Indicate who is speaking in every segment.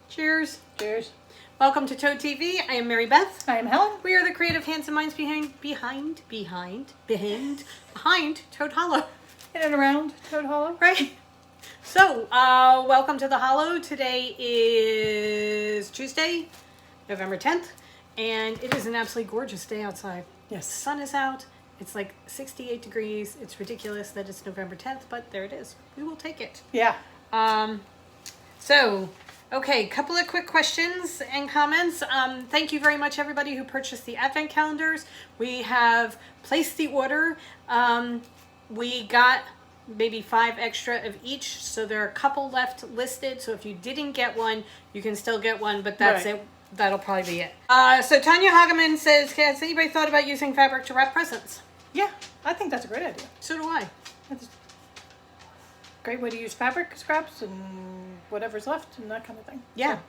Speaker 1: Cheers.
Speaker 2: Cheers.
Speaker 1: Welcome to Toad TV. I am Mary Beth.
Speaker 2: I am Helen.
Speaker 1: We are the creative hands and minds behind Toad Hollow.
Speaker 2: In and around Toad Hollow.
Speaker 1: Right. So, welcome to the Hollow. Today is Tuesday, November 10th, and it is an absolutely gorgeous day outside.
Speaker 2: Yes.
Speaker 1: The sun is out. It's like 68 degrees. It's ridiculous that it's November 10th, but there it is. We will take it.
Speaker 2: Yeah.
Speaker 1: Okay, couple of quick questions and comments. Thank you very much, everybody who purchased the advent calendars. We have placed the order. We got maybe 5 extra of each, so there are a couple left listed. So if you didn't get one, you can still get one, but that's
Speaker 2: Right.
Speaker 1: it. That'll probably be it. So Tanya Hageman says, has anybody thought about using fabric to wrap presents?
Speaker 2: Yeah, I think that's a great idea.
Speaker 1: So do I.
Speaker 2: That's a great way to use fabric scraps and whatever's left and that kind of thing.
Speaker 1: Yeah.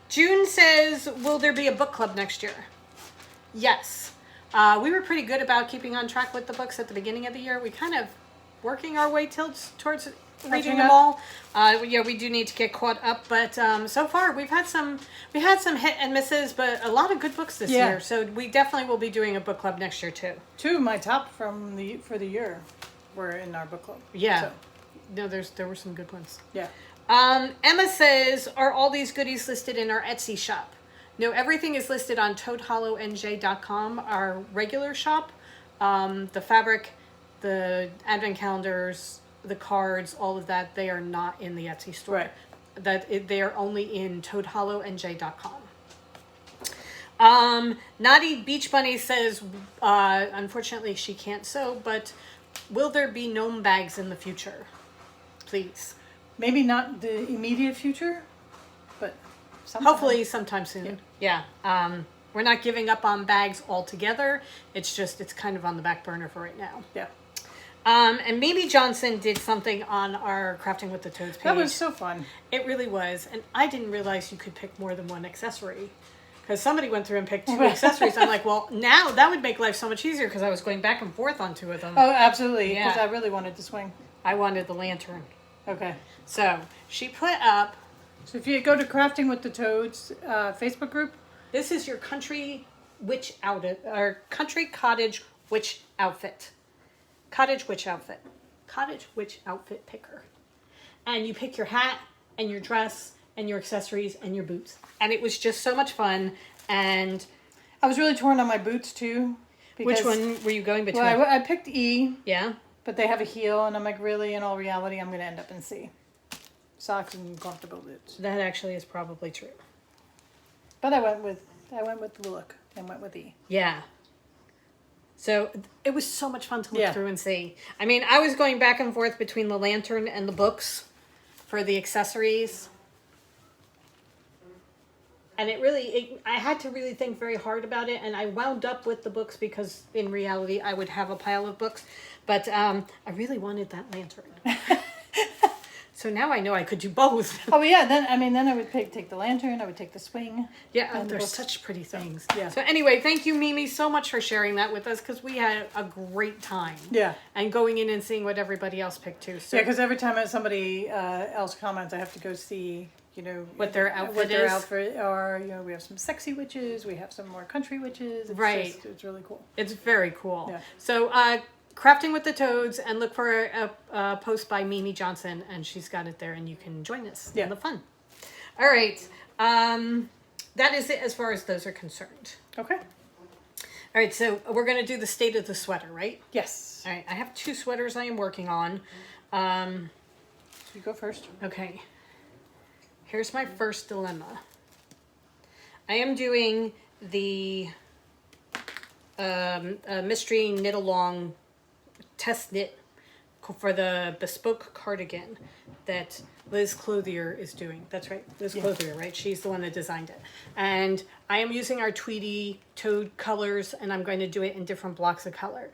Speaker 1: June says, will there be a book club next year? Yes. We were pretty good about keeping on track with the books at the beginning of the year. We kind of working our way towards reading them all. Yeah, we do need to get caught up, but so far we had some hit and misses, but a lot of good books this year. So we definitely will be doing a book club next year too.
Speaker 2: 2 of my top for the year were in our book club.
Speaker 1: Yeah.
Speaker 2: So,
Speaker 1: No, there were some good ones.
Speaker 2: yeah.
Speaker 1: Emma says, are all these goodies listed in our Etsy shop? No, everything is listed on toadhollowNJ.com, our regular shop. The fabric, the advent calendars, the cards, all of that, they are not in the Etsy store.
Speaker 2: Right.
Speaker 1: They are only in toadhollowNJ.com. Naughty Beach Bunny says, unfortunately she can't sew, but will there be gnome bags in the future? Please.
Speaker 2: Maybe not the immediate future, but sometime.
Speaker 1: Hopefully sometime soon. Yeah. We're not giving up on bags altogether. It's kind of on the back burner for right now.
Speaker 2: Yeah.
Speaker 1: And Mimi Johnson did something on our Crafting with the Toads page.
Speaker 2: That was so fun.
Speaker 1: It really was. And I didn't realize you could pick more than one accessory. Because somebody went through and picked 2 accessories. I'm like, well, now that would make life so much easier because I was going back and forth on 2 of them.
Speaker 2: Oh, absolutely.
Speaker 1: Yeah.
Speaker 2: Because I really wanted to swing.
Speaker 1: I wanted the lantern.
Speaker 2: Okay.
Speaker 1: So she put up...
Speaker 2: So if you go to Crafting with the Toads Facebook group.
Speaker 1: This is your country witch outfit, or country cottage witch outfit. Cottage witch outfit. Cottage witch outfit picker. And you pick your hat and your dress and your accessories and your boots. And it was just so much fun. And
Speaker 2: I was really torn on my boots too.
Speaker 1: Which one were you going between?
Speaker 2: Well, I picked E.
Speaker 1: Yeah.
Speaker 2: But they have a heel, and I'm like, really, in all reality, I'm going to end up in C. Socks and comfortable boots.
Speaker 1: That actually is probably true.
Speaker 2: But I went with the look and went with E.
Speaker 1: Yeah. So it was so much fun to look through and see. I mean, I was going back and forth between the lantern and the books for the accessories. And I had to really think very hard about it. And I wound up with the books because in reality, I would have a pile of books. But I really wanted that lantern. So now I know I could do both.
Speaker 2: Oh, yeah. Then I would take the lantern. I would take the swing.
Speaker 1: Yeah, they're such pretty things.
Speaker 2: Yeah.
Speaker 1: So anyway, thank you, Mimi, so much for sharing that with us because we had a great time.
Speaker 2: Yeah.
Speaker 1: And going in and seeing what everybody else picked too. So
Speaker 2: Yeah, because every time somebody else comments, I have to go see,
Speaker 1: what their outfit
Speaker 2: are. We have some sexy witches. We have some more country witches. It's really cool.
Speaker 1: It's very cool.
Speaker 2: Yeah.
Speaker 1: So Crafting with the Toads, and look for a post by Mimi Johnson, and she's got it there, and you can join us in the fun. All right. That is it as far as those are concerned.
Speaker 2: Okay.
Speaker 1: All right, so we're going to do the state of the sweater, right?
Speaker 2: Yes.
Speaker 1: All right, I have 2 sweaters I am working on.
Speaker 2: So you go first.
Speaker 1: Okay. Here's my first dilemma. I am doing the mystery knit-along test knit for the bespoke cardigan that Liz Clothier is doing. That's right, Liz Clothier, right? She's the one that designed it. And I am using our Tweety Toad colors, and I'm going to do it in different blocks of color.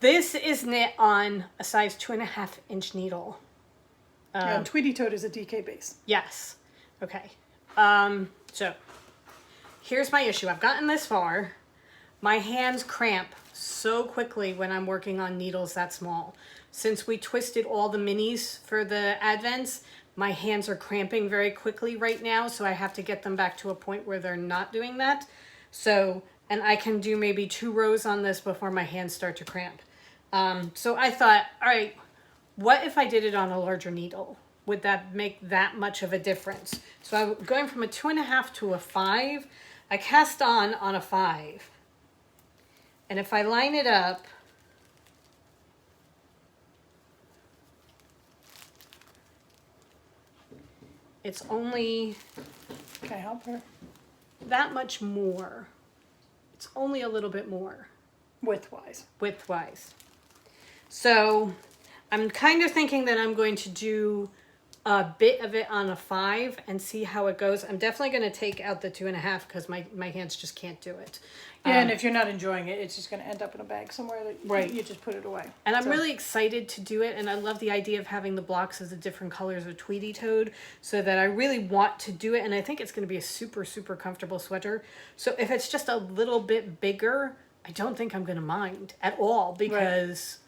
Speaker 1: This is knit on a size 2.5 inch needle.
Speaker 2: And Tweety Toad is a DK base.
Speaker 1: Yes. Okay. So here's my issue. I've gotten this far. My hands cramp so quickly when I'm working on needles that small. Since we twisted all the minis for the advents, my hands are cramping very quickly right now, so I have to get them back to a point where they're not doing that. So, and I can do maybe 2 rows on this before my hands start to cramp. So I thought, all right, what if I did it on a larger needle? Would that make that much of a difference? So I'm going from a 2.5 to a 5. I cast on a 5. And if I line it up, it's only
Speaker 2: Can I help her?
Speaker 1: that much more. It's only a little bit more
Speaker 2: Width-wise.
Speaker 1: width-wise. So I'm kind of thinking that I'm going to do a bit of it on a 5 and see how it goes. I'm definitely going to take out the 2.5 because my hands just can't do it.
Speaker 2: Yeah, and if you're not enjoying it, it's just going to end up in a bag somewhere that
Speaker 1: Right.
Speaker 2: you just put it away.
Speaker 1: And I'm really excited to do it, and I love the idea of having the blocks as the different colors of Tweety toad, so that I really want to do it, and I think it's going to be a super, super comfortable sweater. So if it's just a little bit bigger, I don't think I'm going to mind at all, because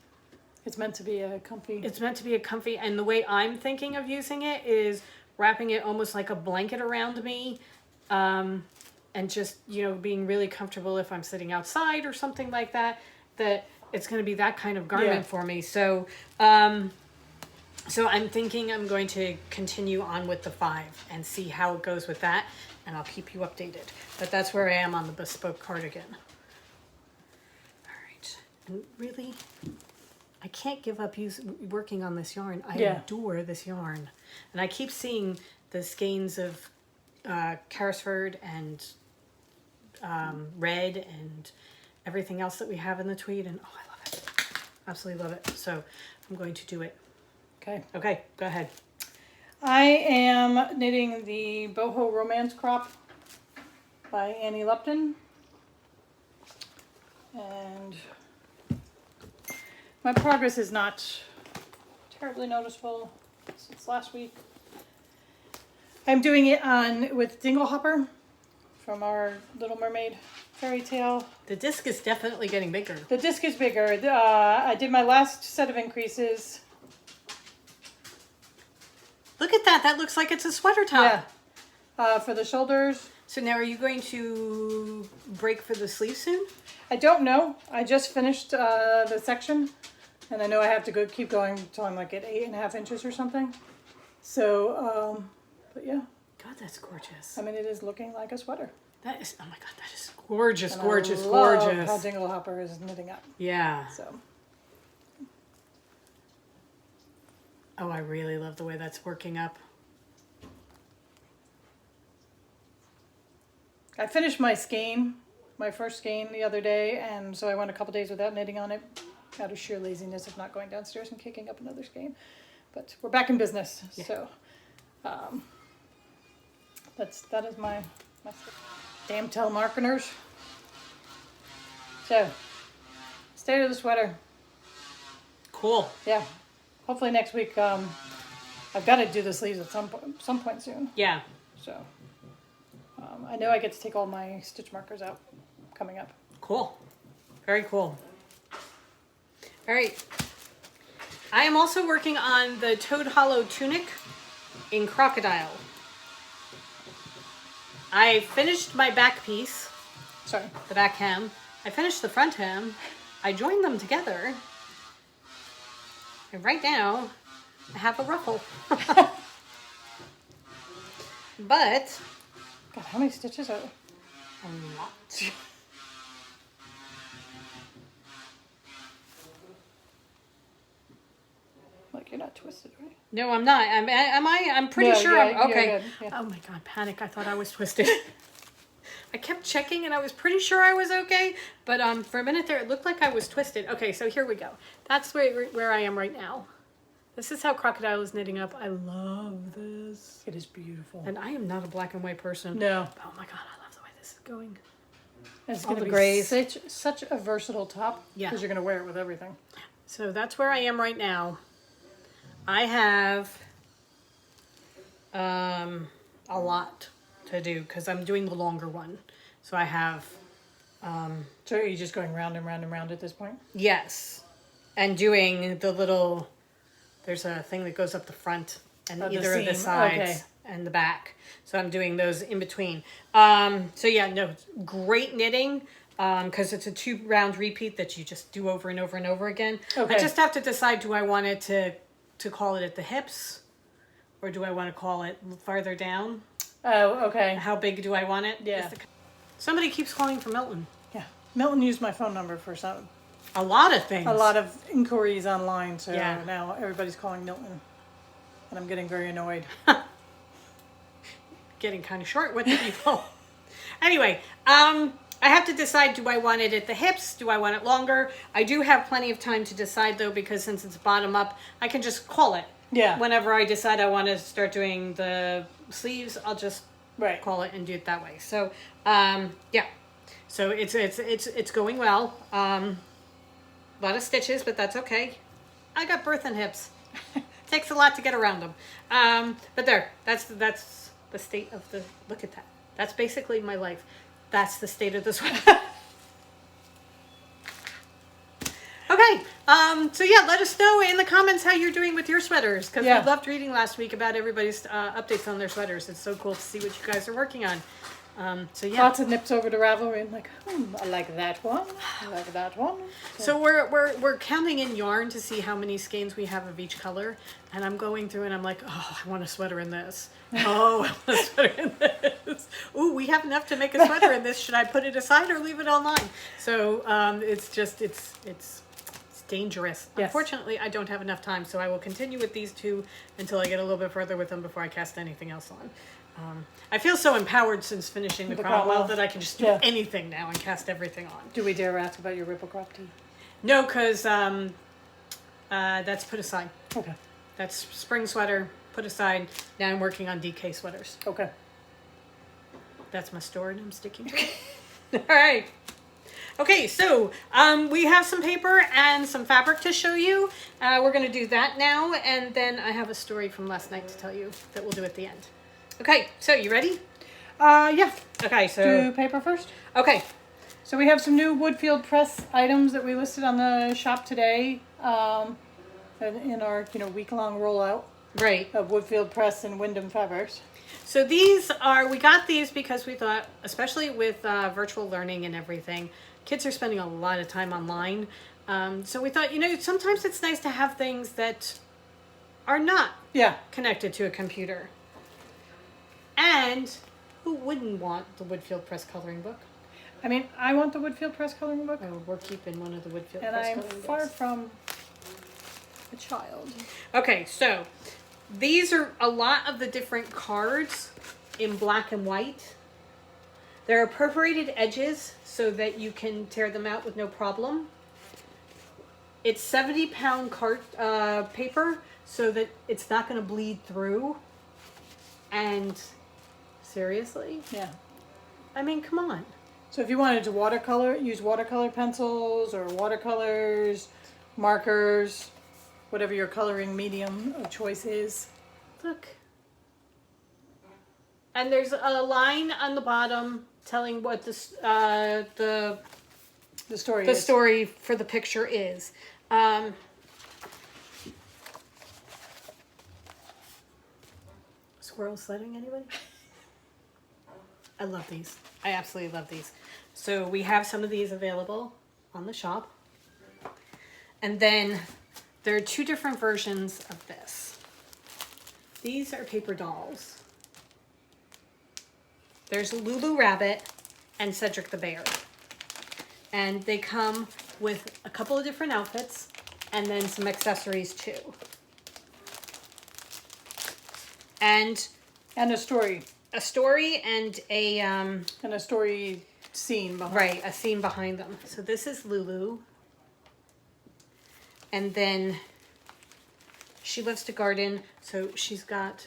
Speaker 2: It's meant to be a comfy.
Speaker 1: it's meant to be a comfy, and the way I'm thinking of using it is wrapping it almost like a blanket around me, and just, you know, being really comfortable if I'm sitting outside or something like that, that it's going to be that kind of garment for me. So, so I'm thinking I'm going to continue on with the 5 and see how it goes with that, and I'll keep you updated. But that's where I am on the bespoke cardigan. All right. And really, I can't give up working on this yarn. I adore this yarn. And I keep seeing the skeins of Carrisford and red and everything else that we have in the tweed, and oh, I love it. Absolutely love it. So I'm going to do it. Okay, go ahead.
Speaker 2: I am knitting the Boho Romance Crop by Annie Lupton. And my progress is not terribly noticeable since last week. I'm doing it with Dinglehopper from our Little Mermaid fairy tale.
Speaker 1: The disc is definitely getting bigger.
Speaker 2: The disc is bigger. I did my last set of increases.
Speaker 1: Look at that. That looks like it's a sweater top.
Speaker 2: Yeah. For the shoulders.
Speaker 1: So now are you going to break for the sleeve soon?
Speaker 2: I don't know. I just finished the section. And I know I have to keep going until I'm like at 8.5 inches or something. So, but yeah.
Speaker 1: God, that's gorgeous.
Speaker 2: I mean, it is looking like a sweater.
Speaker 1: That is, oh my God, that is gorgeous,
Speaker 2: And
Speaker 1: gorgeous,
Speaker 2: I love
Speaker 1: gorgeous.
Speaker 2: how Dinglehopper is knitting up.
Speaker 1: Yeah.
Speaker 2: So,
Speaker 1: Oh, I really love the way that's working up.
Speaker 2: I finished my skein, my first skein the other day, and so I went a couple days without knitting on it out of sheer laziness of not going downstairs and kicking up another skein. But we're back in business, so that is my damn telemarketers. So, state of the sweater.
Speaker 1: Cool.
Speaker 2: Yeah, hopefully next week. I've got to do the sleeves at some point soon.
Speaker 1: Yeah.
Speaker 2: So, I know I get to take all my stitch markers out coming up.
Speaker 1: Cool. Very cool. All right. I am also working on the Toad Hollow tunic in Crocodile. I finished my back piece,
Speaker 2: Sorry.
Speaker 1: the back hem. I finished the front hem. I joined them together. And right now, I have a ruffle. But
Speaker 2: God, how many stitches are there?
Speaker 1: a lot.
Speaker 2: Like, you're not twisted, right?
Speaker 1: No, I'm not. I'm pretty
Speaker 2: No,
Speaker 1: sure
Speaker 2: yeah,
Speaker 1: I'm
Speaker 2: you're
Speaker 1: okay.
Speaker 2: good, yeah.
Speaker 1: Oh my God, panic. I thought I was twisted. I kept checking and I was pretty sure I was okay. But for a minute there, it looked like I was twisted. Okay, so here we go. That's where I am right now. This is how Crocodile is knitting up. I love this.
Speaker 2: It is beautiful.
Speaker 1: And I am not a black and white person.
Speaker 2: No.
Speaker 1: But, oh my God, I love the way this is going.
Speaker 2: It's
Speaker 1: All
Speaker 2: going to
Speaker 1: the
Speaker 2: be
Speaker 1: grays.
Speaker 2: such a versatile top.
Speaker 1: Yeah.
Speaker 2: Because you're going to wear it with everything.
Speaker 1: So that's where I am right now. I have a lot to do because I'm doing the longer one. So I have,
Speaker 2: So are you just going round and round and round at this point?
Speaker 1: yes, and doing the little, there's a thing that goes up the front and
Speaker 2: Oh, the
Speaker 1: either of the
Speaker 2: seam.
Speaker 1: sides
Speaker 2: Okay.
Speaker 1: and the back. So I'm doing those in between. So yeah, no, it's great knitting because it's a 2-round repeat that you just do over and over and over again.
Speaker 2: Okay.
Speaker 1: I just have to decide, do I want it to call it at the hips, or do I want to call it farther down?
Speaker 2: Oh, okay.
Speaker 1: How big do I want it?
Speaker 2: Yeah.
Speaker 1: Somebody keeps calling for Milton.
Speaker 2: Yeah. Milton used my phone number for
Speaker 1: A lot of things.
Speaker 2: a lot of inquiries online, so
Speaker 1: Yeah.
Speaker 2: now everybody's calling Milton. And I'm getting very annoyed.
Speaker 1: Getting kind of short with the people. Anyway, I have to decide, do I want it at the hips? Do I want it longer? I do have plenty of time to decide though, because since it's bottom up, I can just call it.
Speaker 2: Yeah.
Speaker 1: Whenever I decide I want to start doing the sleeves, I'll just
Speaker 2: Right.
Speaker 1: call it and do it that way. So, yeah. So it's going well. A lot of stitches, but that's okay. I got birth and hips. Takes a lot to get around them. But there, that's the state of the, look at that. That's basically my life. That's the state of this one. Okay, so yeah, let us know in the comments how you're doing with your sweaters, because
Speaker 2: Yeah.
Speaker 1: we loved reading last week about everybody's updates on their sweaters. It's so cool to see what you guys are working on. So yeah.
Speaker 2: Lots of nips over to Ravelry. I'm like, I like that one. I like that one.
Speaker 1: So we're counting in yarn to see how many skeins we have of each color, and I'm going through and I'm like, oh, I want a sweater in this. Oh, I want a sweater in this. Ooh, we have enough to make a sweater in this. Should I put it aside or leave it online? So it's just it's dangerous.
Speaker 2: Yes.
Speaker 1: Unfortunately, I don't have enough time, so I will continue with these two until I get a little bit further with them before I cast anything else on. I feel so empowered since finishing the Cromwell that I can just do anything now and cast everything on.
Speaker 2: Do we dare ask about your Ripple Crafty?
Speaker 1: No, because that's put aside.
Speaker 2: Okay.
Speaker 1: That's spring sweater, put aside. Now I'm working on DK sweaters.
Speaker 2: Okay.
Speaker 1: That's my story and I'm sticking to it. All right. Okay, so we have some paper and some fabric to show you. We're going to do that now, and then I have a story from last night to tell you that we'll do at the end. Okay, so you ready?
Speaker 2: Yeah.
Speaker 1: Okay, so...
Speaker 2: Do paper first?
Speaker 1: Okay.
Speaker 2: So we have some new Woodfield Press items that we listed on the shop today in our week-long rollout
Speaker 1: Right.
Speaker 2: of Woodfield Press and Wyndham Fabrics.
Speaker 1: So we got these because we thought, especially with virtual learning and everything, kids are spending a lot of time online. So we thought, sometimes it's nice to have things that are not connected to a computer. And who wouldn't want the Woodfield Press coloring book?
Speaker 2: I mean, I want the Woodfield Press coloring book.
Speaker 1: Oh, we're keeping one of the Woodfield
Speaker 2: And
Speaker 1: Press
Speaker 2: I'm
Speaker 1: coloring
Speaker 2: far
Speaker 1: books.
Speaker 2: from a child.
Speaker 1: Okay, so these are a lot of the different cards in black and white. There are perforated edges so that you can tear them out with no problem. It's 70-pound paper so that it's not going to bleed through. And seriously?
Speaker 2: Yeah.
Speaker 1: I mean, come on.
Speaker 2: So if you wanted to use watercolor pencils or watercolors, markers, whatever your coloring medium of choice is.
Speaker 1: Look. And there's a line on the bottom telling what the story for the picture is. Squirrel sledding, anybody? I love these. I absolutely love these. So we have some of these available on the shop. And then there are two different versions of this. These are paper dolls. There's Lulu Rabbit and Cedric the Bear. And they come with a couple of different outfits and then some accessories too. And
Speaker 2: a story.
Speaker 1: A story and
Speaker 2: And a story scene behind.
Speaker 1: Right, a scene behind them. So this is Lulu. And then she loves to garden, so she's got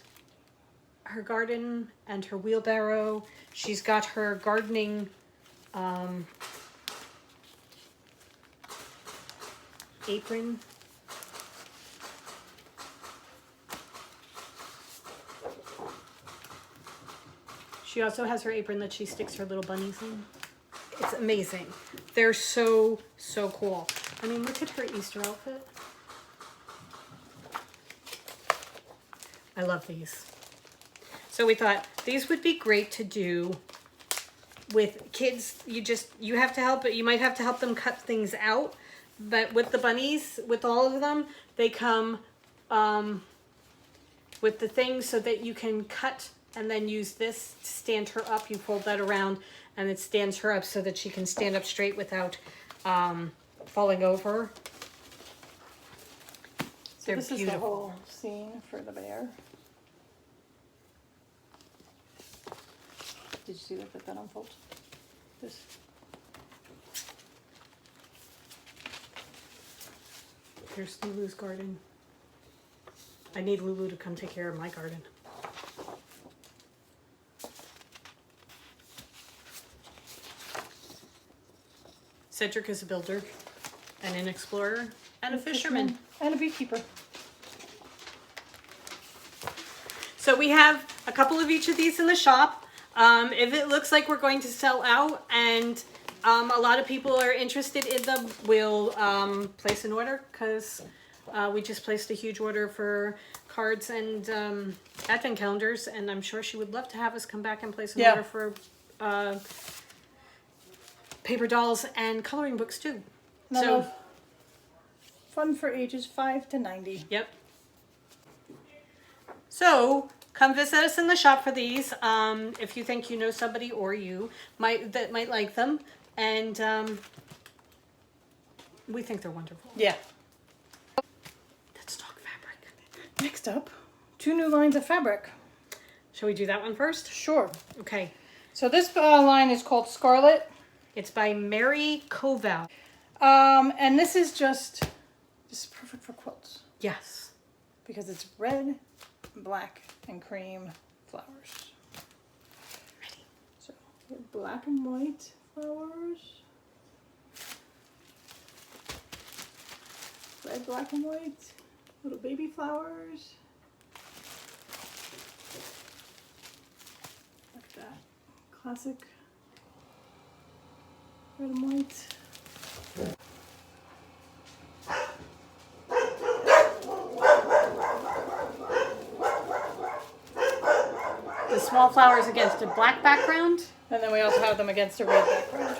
Speaker 1: her garden and her wheelbarrow. She's got her gardening apron. She also has her apron that she sticks her little bunnies in. It's amazing. They're so, so cool. I mean, look at her Easter outfit. I love these. So we thought these would be great to do with kids. You have to help, you might have to help them cut things out. But with the bunnies, with all of them, they come with the things so that you can cut and then use this to stand her up. You fold that around and it stands her up so that she can stand up straight without falling over.
Speaker 2: So this is the whole scene for the bear. Did you see that unfold? This.
Speaker 1: Here's Lulu's garden. I need Lulu to come take care of my garden. Cedric is a builder and an explorer and a fisherman.
Speaker 2: And a beekeeper.
Speaker 1: So we have a couple of each of these in the shop. If it looks like we're going to sell out and a lot of people are interested in them, we'll place an order, because we just placed a huge order for cards and advent calendars, and I'm sure she would love to have us come back and place an order for paper dolls and coloring books too. So
Speaker 2: fun for ages 5 to 90.
Speaker 1: Yep. So come visit us in the shop for these if you think you know somebody or you might like them, and we think they're wonderful.
Speaker 2: Yeah.
Speaker 1: Let's talk fabric.
Speaker 2: Next up, 2 new lines of fabric.
Speaker 1: Shall we do that one first?
Speaker 2: Sure.
Speaker 1: Okay.
Speaker 2: So this line is called Scarlet.
Speaker 1: It's by Mary Koval.
Speaker 2: And this is just perfect for quilts.
Speaker 1: Yes.
Speaker 2: Because it's red, black, and cream flowers.
Speaker 1: Ready.
Speaker 2: So we have black and white flowers. Red, black, and white. Little baby flowers. Like that. Classic red and white.
Speaker 1: The small flowers against a black background.
Speaker 2: And then we also have them against a red background.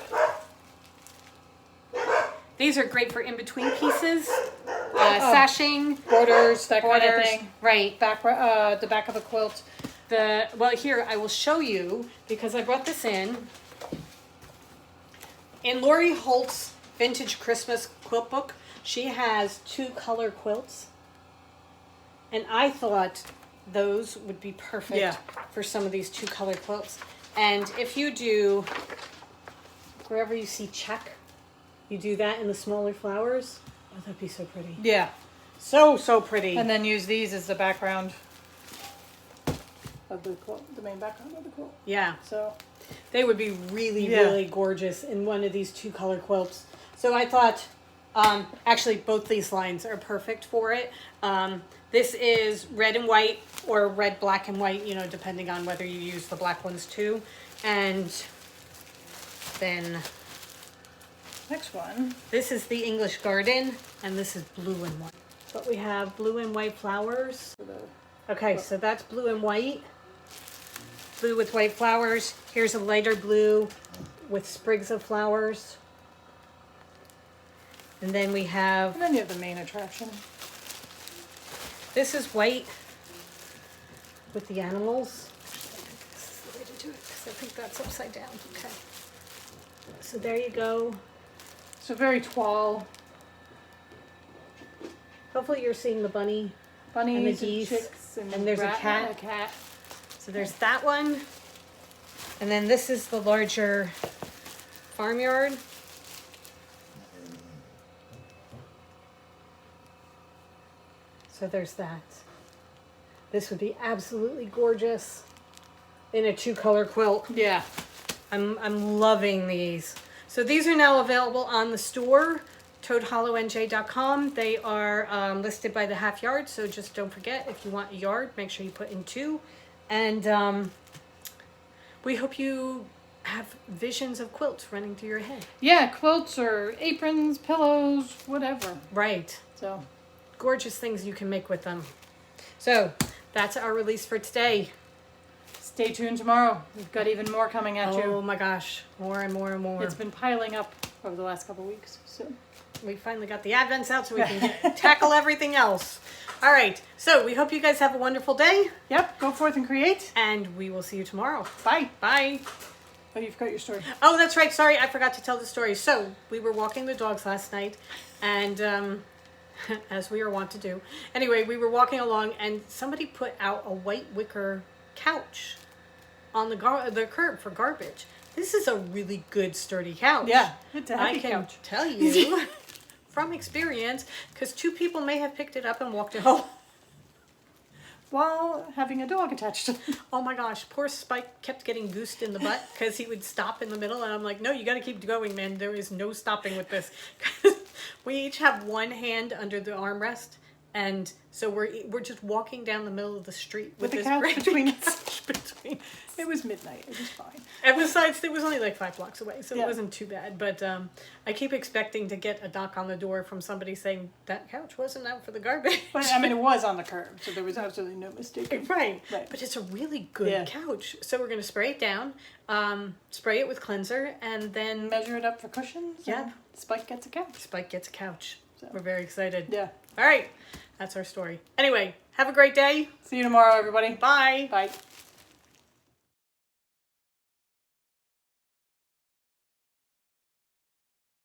Speaker 1: These are great for in-between pieces, sashing,
Speaker 2: Borders, that kind of
Speaker 1: borders.
Speaker 2: thing.
Speaker 1: Right.
Speaker 2: The back of a quilt.
Speaker 1: Well, here, I will show you, because I brought this in. In Lori Holt's Vintage Christmas Quilt Book, she has 2 color quilts. And I thought those would be perfect for some of these 2 color quilts. And if you do, wherever you see check, you do that in the smaller flowers. Oh, that'd be so pretty.
Speaker 2: Yeah.
Speaker 1: So pretty.
Speaker 2: And then use these as the background of the quilt, the main background of the quilt.
Speaker 1: Yeah.
Speaker 2: So
Speaker 1: they would be really, really gorgeous in one of these 2 color quilts. So I thought, actually both these lines are perfect for it. This is red and white, or red, black, and white, depending on whether you use the black ones too. And then
Speaker 2: next one.
Speaker 1: This is the English Garden, and this is blue and white. But we have blue and white flowers. Okay, so that's blue and white. Blue with white flowers. Here's a lighter blue with sprigs of flowers. And then we have...
Speaker 2: And then you have the main attraction.
Speaker 1: This is white with the animals. This is the way to do it, because I think that's upside down. Okay. So there you go.
Speaker 2: So very toile.
Speaker 1: Hopefully you're seeing the bunny.
Speaker 2: Bunnies
Speaker 1: and the geese.
Speaker 2: Chicks and
Speaker 1: there's a cat. So there's that one. And then this is the larger farmyard. So there's that. This would be absolutely gorgeous in a 2 color quilt.
Speaker 2: Yeah.
Speaker 1: I'm loving these. So these are now available on the store, toadhollowNJ.com. They are listed by the half yard, so just don't forget, if you want a yard, make sure you put in 2. And we hope you have visions of quilts running through your head.
Speaker 2: Yeah, quilts or aprons, pillows, whatever.
Speaker 1: Right.
Speaker 2: So
Speaker 1: gorgeous things you can make with them. So that's our release for today.
Speaker 2: Stay tuned tomorrow. We've got even more coming at you.
Speaker 1: Oh my gosh, more and more and more.
Speaker 2: It's been piling up over the last couple of weeks. So
Speaker 1: we finally got the Advents out so we can tackle everything else. All right, so we hope you guys have a wonderful day.
Speaker 2: Yep, go forth and create.
Speaker 1: And we will see you tomorrow.
Speaker 2: Bye.
Speaker 1: Bye.
Speaker 2: Oh, you forgot your story.
Speaker 1: Oh, that's right. Sorry, I forgot to tell the story. So we were walking the dogs last night, and as we are wont to do. Anyway, we were walking along, and somebody put out a white wicker couch on the curb for garbage. This is a really good, sturdy couch.
Speaker 2: Yeah, it's a
Speaker 1: I
Speaker 2: heavy
Speaker 1: can
Speaker 2: couch.
Speaker 1: tell you from experience, because 2 people may have picked it up and walked it home.
Speaker 2: While having a dog attached to them.
Speaker 1: Oh my gosh, poor Spike kept getting goosed in the butt because he would stop in the middle, and I'm like, no, you got to keep going, man. There is no stopping with this. We each have one hand under the armrest, and so we're just walking down the middle of the street
Speaker 2: With the
Speaker 1: this
Speaker 2: couch
Speaker 1: great
Speaker 2: between
Speaker 1: big couch between.
Speaker 2: It was midnight. It was fine.
Speaker 1: And besides, it was only like 5 blocks away, so
Speaker 2: Yeah.
Speaker 1: it wasn't too bad. But I keep expecting to get a knock on the door from somebody saying that couch wasn't out for the garbage.
Speaker 2: But I mean, it was on the curb, so there was absolutely no mistake.
Speaker 1: Right.
Speaker 2: Right.
Speaker 1: But it's a really good
Speaker 2: Yeah.
Speaker 1: couch. So we're going to spray it down, spray it with cleanser, and then
Speaker 2: Measure it up for cushions.
Speaker 1: Yep.
Speaker 2: and Spike gets a couch.
Speaker 1: Spike gets a couch.
Speaker 2: So.
Speaker 1: We're very excited.
Speaker 2: Yeah.
Speaker 1: All right. That's our story. Anyway, have a great day.
Speaker 2: See you tomorrow, everybody.
Speaker 1: Bye.
Speaker 2: Bye.